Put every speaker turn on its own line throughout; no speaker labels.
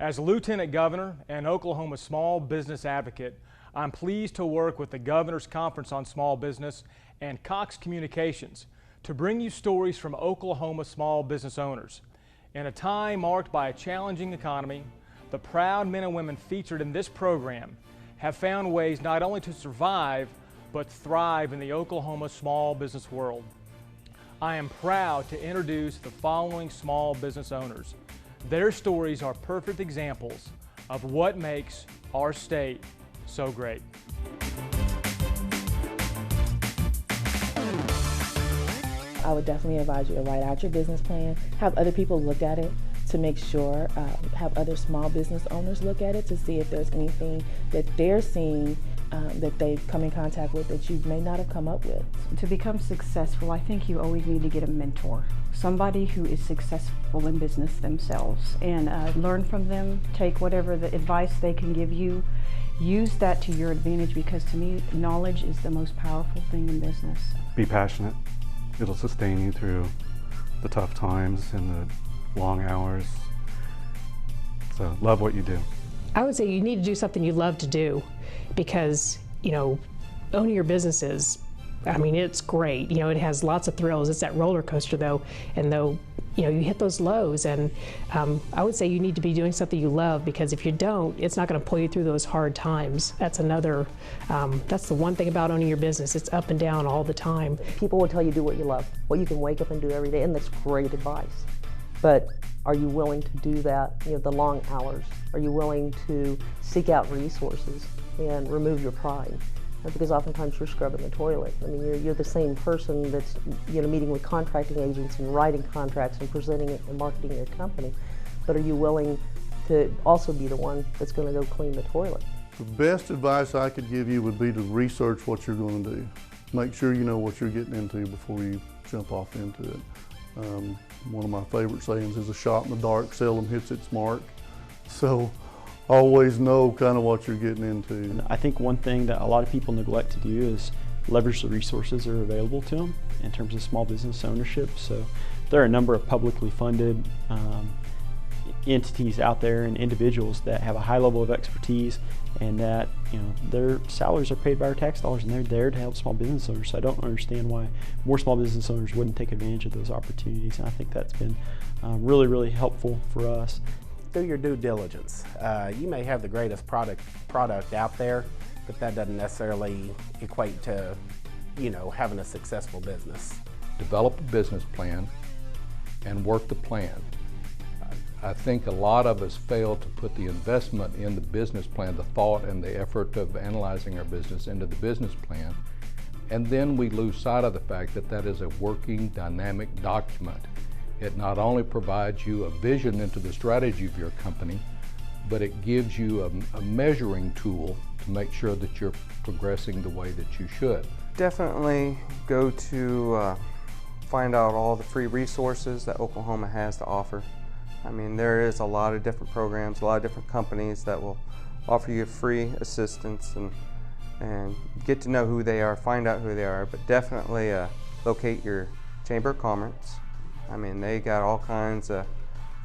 As Lieutenant Governor and Oklahoma's small business advocate, I'm pleased to work with the Governor's Conference on Small Business and Cox Communications to bring you stories from Oklahoma small business owners. In a time marked by a challenging economy, the proud men and women featured in this program have found ways not only to survive, but thrive in the Oklahoma small business world. I am proud to introduce the following small business owners. Their stories are perfect examples of what makes our state so great.
I would definitely advise you to write out your business plan, have other people look at it to make sure, have other small business owners look at it to see if there's anything that they're seeing that they come in contact with that you may not have come up with.
To become successful, I think you always need to get a mentor, somebody who is successful in business themselves, and learn from them, take whatever the advice they can give you, use that to your advantage, because to me, knowledge is the most powerful thing in business.
Be passionate. It'll sustain you through the tough times and the long hours. So love what you do.
I would say you need to do something you love to do, because, you know, owning your business is, I mean, it's great. You know, it has lots of thrills. It's that roller coaster though, and though, you know, you hit those lows, and I would say you need to be doing something you love, because if you don't, it's not going to pull you through those hard times. That's another, that's the one thing about owning your business. It's up and down all the time.
People will tell you do what you love, what you can wake up and do every day, and that's great advice. But are you willing to do that, you know, the long hours? Are you willing to seek out resources and remove your pride? Because oftentimes you're scrubbing the toilet. I mean, you're the same person that's, you know, meeting with contracting agents and writing contracts and presenting it and marketing your company. But are you willing to also be the one that's going to go clean the toilet?
The best advice I could give you would be to research what you're going to do. Make sure you know what you're getting into before you jump off into it. One of my favorite sayings is, a shot in the dark seldom hits its mark. So always know kind of what you're getting into.
And I think one thing that a lot of people neglect to do is leverage the resources that are available to them in terms of small business ownership. So there are a number of publicly funded entities out there and individuals that have a high level of expertise, and that, you know, their salaries are paid by our tax dollars, and they're there to help small business owners. So I don't understand why more small business owners wouldn't take advantage of those opportunities, and I think that's been really, really helpful for us.
Do your due diligence. You may have the greatest product out there, but that doesn't necessarily equate to, you know, having a successful business.
Develop a business plan and work the plan. I think a lot of us fail to put the investment in the business plan, the thought and the effort of analyzing our business into the business plan, and then we lose sight of the fact that that is a working, dynamic document. It not only provides you a vision into the strategy of your company, but it gives you a measuring tool to make sure that you're progressing the way that you should.
Definitely go to find out all the free resources that Oklahoma has to offer. I mean, there is a lot of different programs, a lot of different companies that will offer you free assistance, and get to know who they are, find out who they are, but definitely locate your Chamber of Commerce. I mean, they got all kinds of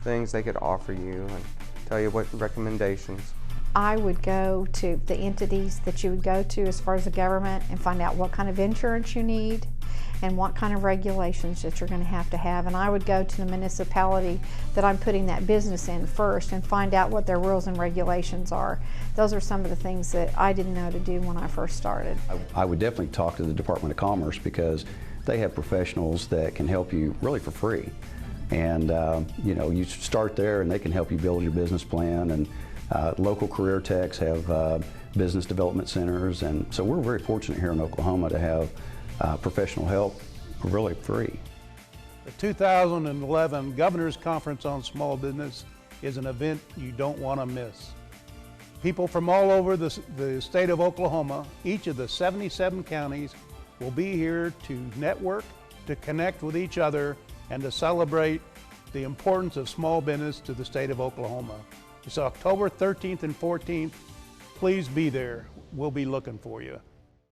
things they could offer you and tell you what recommendations.
I would go to the entities that you would go to as far as the government and find out what kind of insurance you need and what kind of regulations that you're going to have. And I would go to the municipality that I'm putting that business in first and find out what their rules and regulations are. Those are some of the things that I didn't know to do when I first started.
I would definitely talk to the Department of Commerce, because they have professionals that can help you really for free. And you know, you start there and they can help you build your business plan, and local career techs have business development centers, and so we're very fortunate here in Oklahoma to have professional help really free.
The 2011 Governor's Conference on Small Business is an event you don't want to miss. People from all over the state of Oklahoma, each of the 77 counties, will be here to network, to connect with each other, and to celebrate the importance of small business to the state of Oklahoma. It's October 13th and 14th. Please be there. We'll be looking for you.